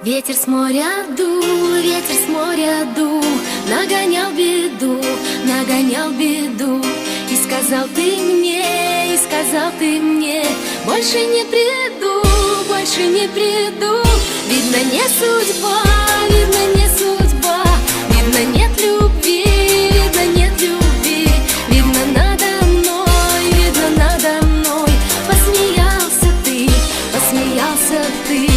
Ветер с моря дул, ветер с моря дул, нагонял беду, нагонял беду. И сказал ты мне, и сказал ты мне, больше не приду, больше не приду. Видно, не судьба, видно, не судьба, видно, нет любви, видно, нет любви. Видно, надо мной посмеялся ты, посмеялся ты.